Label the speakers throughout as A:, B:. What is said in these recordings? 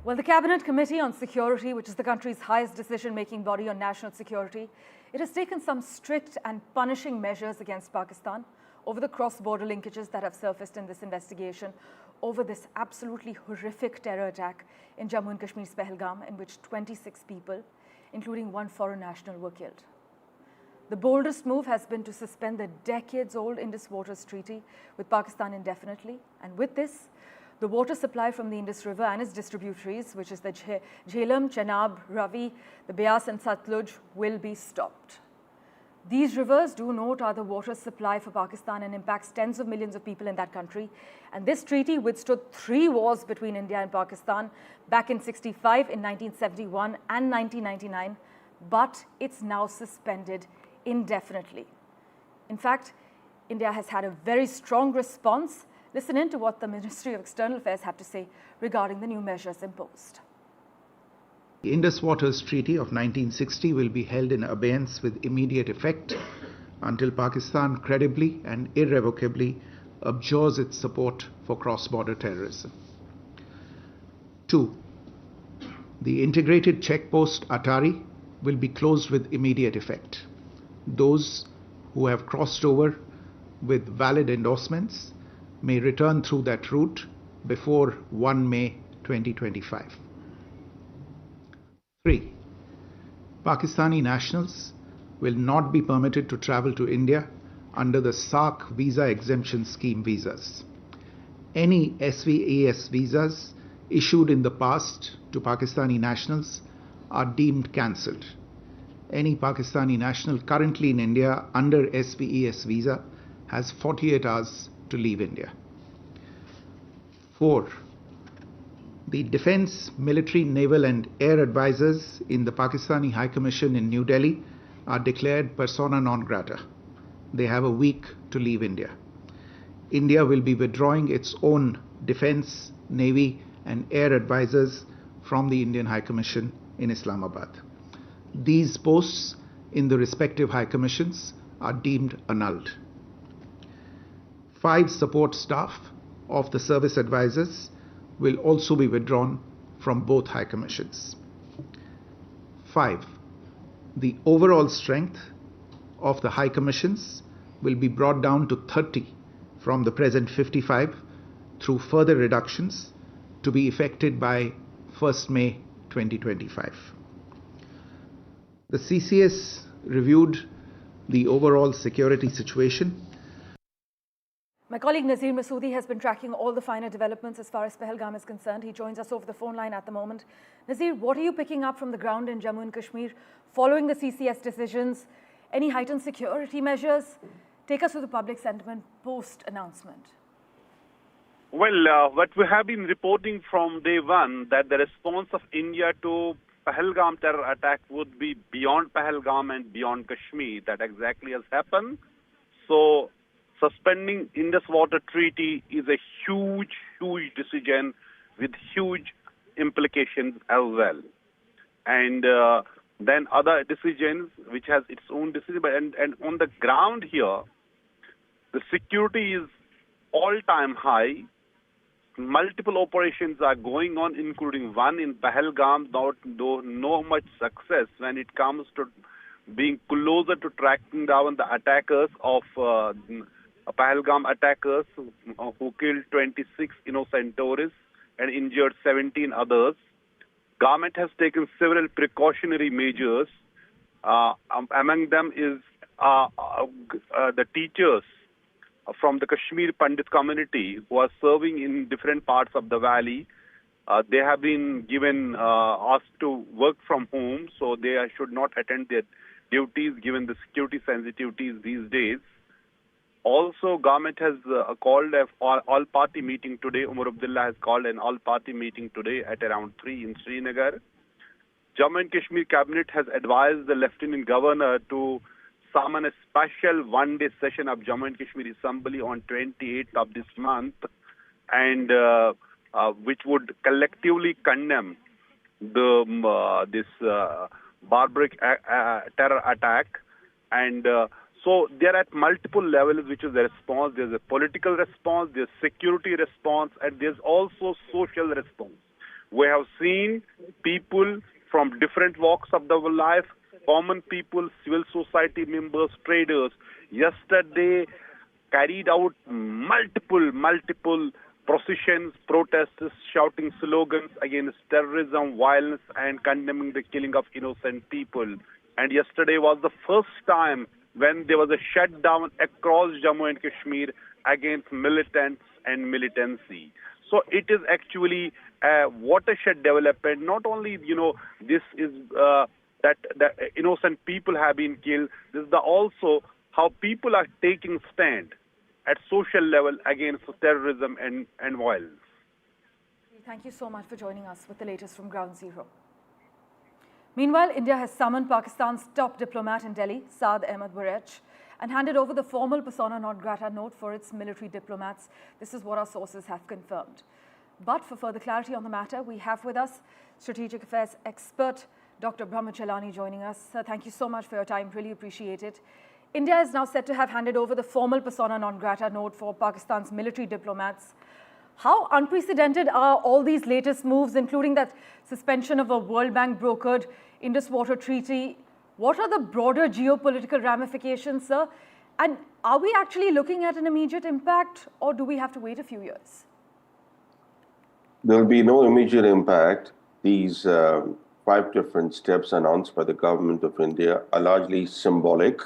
A: Well, the Cabinet Committee on Security, which is the country's highest decision-making body on national security, it has taken some strict and punishing measures against Pakistan over the cross-border linkages that have surfaced in this investigation over this absolutely horrific terror attack in Jammu and Kashmir's Pahalgam, in which 26 people, including one foreign national, were killed. The boldest move has been to suspend the decades-old Indus Waters Treaty with Pakistan indefinitely, and with this, the water supply from the Indus River and its distributaries, which is the Jhelum, Chenab, Ravi, the Beas and Satluj, will be stopped. These rivers, do note, are the water supply for Pakistan and impacts tens of millions of people in that country. And this treaty withstood 3 wars between India and Pakistan back in 65, in 1971 and 1999, but it's now suspended indefinitely. In fact, India has had a very strong response. Listen in to what the Ministry of External Affairs had to say regarding the new measures imposed.
B: The Indus Waters Treaty of 1960 will be held in abeyance with immediate effect until Pakistan credibly and irrevocably abjures its support for cross-border terrorism. 2. The integrated checkpost Atari will be closed with immediate effect. Those who have crossed over with valid endorsements may return through that route before 1 May 2025. 3. Pakistani nationals will not be permitted to travel to India under the SAARC visa exemption scheme visas. Any SVES visas issued in the past to Pakistani nationals are deemed cancelled. Any Pakistani national currently in India under SVES visa has 48 hours to leave India. 4. The Defence, Military, Naval and Air Advisors in the Pakistani High Commission in New Delhi are declared persona non grata. They have a week to leave India. India will be withdrawing its own Defence, Navy and Air Advisors from the Indian High Commission in Islamabad. These posts in the respective High Commissions are deemed annulled. 5 support staff of the service advisors will also be withdrawn from both High Commissions. 5. The overall strength of the High Commissions will be brought down to 30 from the present 55 through further reductions to be effected by 1st May 2025. The CCS reviewed the overall security situation.
A: My colleague Nazir Masoodi has been tracking all the finer developments as far as Pahalgam is concerned. He joins us over the phone line at the moment. Nazir, what are you picking up from the ground in Jammu and Kashmir following the CCS decisions? Any heightened security measures? Take us through the public sentiment post-announcement.
C: Well, what we have been reporting from day one, that the response of India to Pahalgam terror attack would be beyond Pahalgam and beyond Kashmir. That exactly has happened. So, suspending Indus Water Treaty is a huge decision with huge implications as well. And then other decisions, which has its own decision. And on the ground here, the security is all-time high. Multiple operations are going on, including one in Pahalgam, though no much success when it comes to being closer to tracking down the attackers of Pahalgam attackers who killed 26 innocent tourists and injured 17 others. Government has taken several precautionary measures. Among them is the teachers from the Kashmir Pandit community who are serving in different parts of the valley. They have been given asked to work from home, so they should not attend their duties given the security sensitivities these days. Also, government has called an all-party meeting today. Umar Abdullah has called an all-party meeting today at around 3 in Srinagar. Jammu and Kashmir Cabinet has advised the Lieutenant Governor to summon a special one-day session of Jammu and Kashmir Assembly on 28th of this month, and which would collectively condemn this barbaric terror attack. And so they are at multiple levels, which is the response. There's a political response, there's security response, and there's also social response. We have seen people from different walks of the life, common people, civil society members, traders, yesterday carried out multiple processions, protests, shouting slogans against terrorism, violence, and condemning the killing of innocent people. And yesterday was the first time when there was a shutdown across Jammu and Kashmir against militants and militancy. So it is actually a watershed development. Not only, this is that innocent people have been killed, this is also how people are taking stand at social level against terrorism and violence.
A: Thank you so much for joining us with the latest from Ground Zero. Meanwhile, India has summoned Pakistan's top diplomat in Delhi, Saad Ahmed Burech, and handed over the formal persona non grata note for its military diplomats. This is what our sources have confirmed. But for further clarity on the matter, we have with us strategic affairs expert Dr. Brahma Chellaney joining us. Sir, thank you so much for your time. Really appreciate it. India is now said to have handed over the formal persona non grata note for Pakistan's military diplomats. How unprecedented are all these latest moves, including that suspension of a World Bank brokered Indus water treaty? What are the broader geopolitical ramifications, sir? And are we actually looking at an immediate impact, or do we have to wait a few years?
D: There will be no immediate impact. These 5 different steps announced by the government of India are largely symbolic.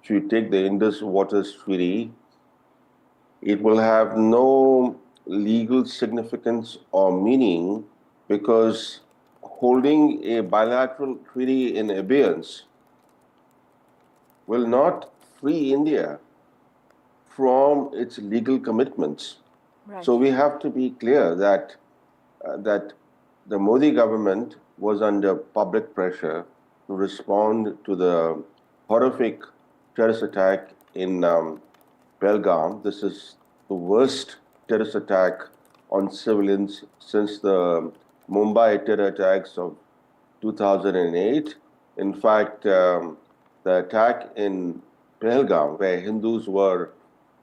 D: If you take the Indus Waters Treaty, it will have no legal significance or meaning because holding a bilateral treaty in abeyance will not free India from its legal commitments.
A: Right.
D: So we have to be clear that the Modi government was under public pressure to respond to the horrific terrorist attack in Pahalgam. This is the worst terrorist attack on civilians since the Mumbai terror attacks of 2008. In fact, the attack in Pahalgam, where Hindus were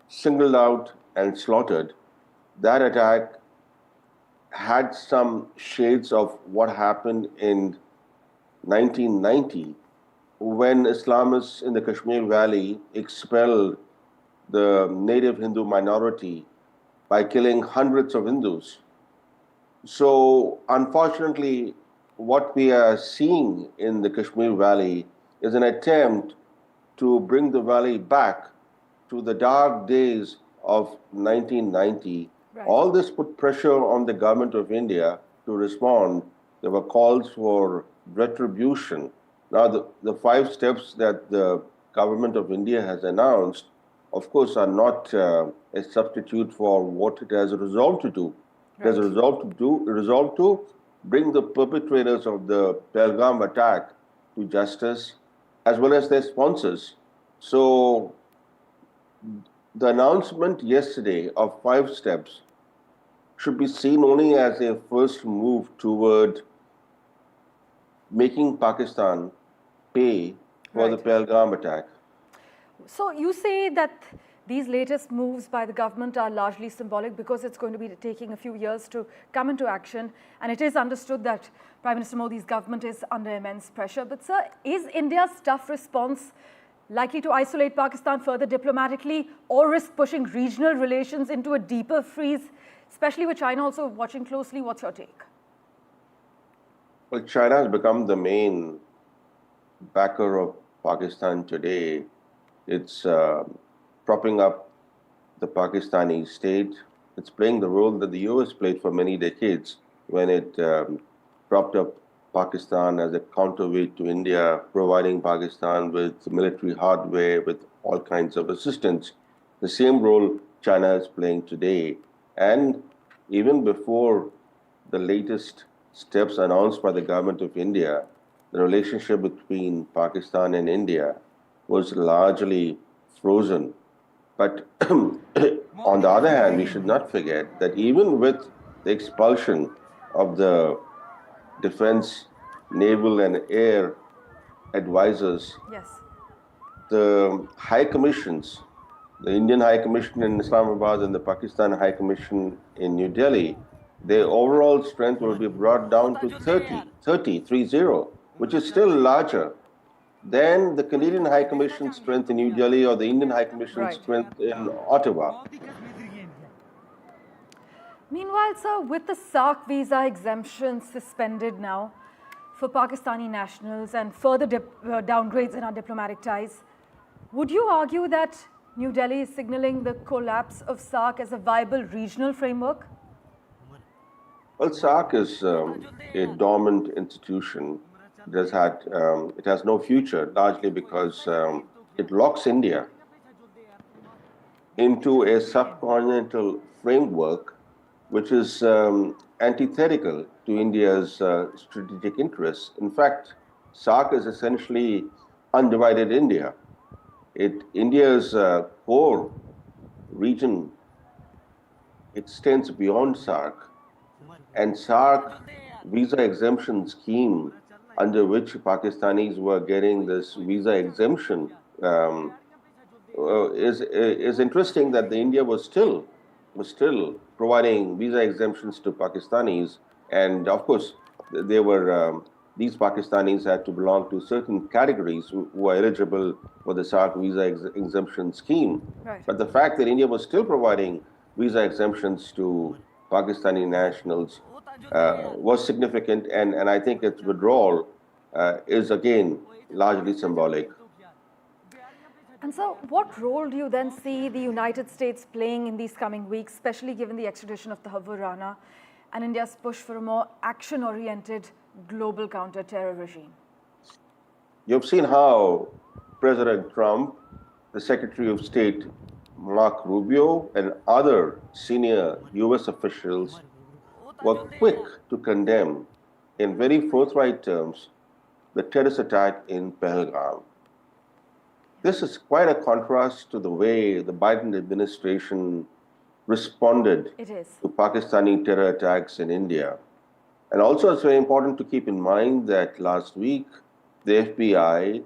D: singled out and slaughtered, that attack had some shades of what happened in 1990 when Islamists in the Kashmir Valley expelled the native Hindu minority by killing hundreds of Hindus. So unfortunately, what we are seeing in the Kashmir Valley is an attempt to bring the valley back to the dark days of 1990.
A: Right.
D: All this put pressure on the government of India to respond. There were calls for retribution. Now, the 5 steps that the government of India has announced, of course, are not a substitute for what it has resolved to do. It has resolved to bring the perpetrators of the Pahalgam attack to justice, as well as their sponsors. So the announcement yesterday of 5 steps should be seen only as a first move toward making Pakistan pay for the Pahalgam attack.
A: So you say that these latest moves by the government are largely symbolic because it's going to be taking a few years to come into action, and it is understood that Prime Minister Modi's government is under immense pressure. But sir, is India's tough response likely to isolate Pakistan further diplomatically or risk pushing regional relations into a deeper freeze, especially with China also watching closely? What's your take?
D: Well, China has become the main backer of Pakistan today. It's propping up the Pakistani state. It's playing the role that the US played for many decades when it propped up Pakistan as a counterweight to India, providing Pakistan with military hardware, with all kinds of assistance. The same role China is playing today. And even before the latest steps announced by the government of India, the relationship between Pakistan and India was largely frozen. But on the other hand, we should not forget that even with the expulsion of the defense, naval and air advisors,
A: Yes.
D: the high commissions, the Indian High Commission in Islamabad and the Pakistan High Commission in New Delhi, their overall strength will be brought down to 30, which is still larger than the Canadian High Commission strength in New Delhi or the Indian High Commission strength in Ottawa.
A: Meanwhile, sir, with the SARC visa exemption suspended now for Pakistani nationals and further downgrades in our diplomatic ties, would you argue that New Delhi is signaling the collapse of SARC as a viable regional framework?
D: Well, SARC is a dormant institution. It has no future, largely because it locks India into a subcontinental framework which is antithetical to India's strategic interests. In fact, SARC is essentially undivided India. India's core region extends beyond SARC, and SARC visa exemption scheme under which Pakistanis were getting this visa exemption is interesting that India was still providing visa exemptions to Pakistanis, and of course these Pakistanis had to belong to certain categories who were eligible for the SARC visa exemption scheme.
A: Right.
D: But the fact that India was still providing visa exemptions to Pakistani nationals was significant, and I think its withdrawal is again largely symbolic.
A: And so what role do you then see the United States playing in these coming weeks, especially given the extradition of the Havur Rana and India's push for a more action-oriented global counter-terror regime?
D: You've seen how President Trump, the Secretary of State Mark Rubio, and other senior US officials were quick to condemn in very forthright terms the terrorist attack in Pahalgam. This is quite a contrast to the way the Biden administration responded to Pakistani terror attacks in India. And also it's very important to keep in mind that last week the FBI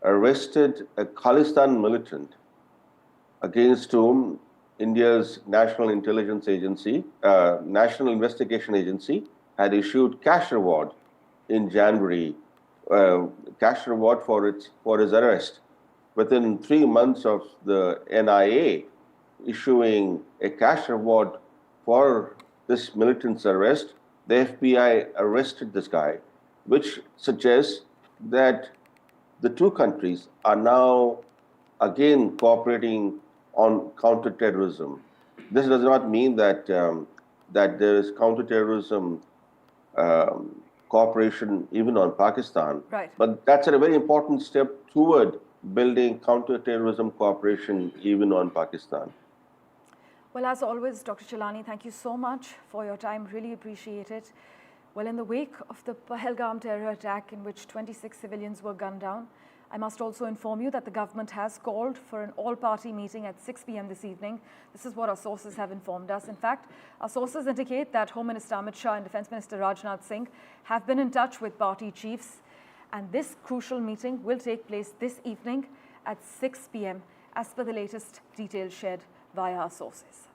D: arrested a Khalistan militant against whom India's National Intelligence Agency, National Investigation Agency, had issued cash reward in January, cash reward for his arrest. Within 3 months of the NIA issuing a cash reward for this militant's arrest, the FBI arrested this guy, which suggests that the two countries are now again cooperating on counterterrorism. This does not mean that there is counterterrorism cooperation even on Pakistan,
A: right.
D: But that's a very important step toward building counterterrorism cooperation even on Pakistan.
A: Well, as always, Dr. Chellaney, thank you so much for your time. Really appreciate it. Well, in the wake of the Pahalgam terror attack in which 26 civilians were gunned down, I must also inform you that the government has called for an all-party meeting at 6 p.m. this evening. This is what our sources have informed us. In fact, our sources indicate that Home Minister Amit Shah and Defence Minister Rajnath Singh have been in touch with party chiefs, and this crucial meeting will take place this evening at 6 p.m. as per the latest details shared via our sources.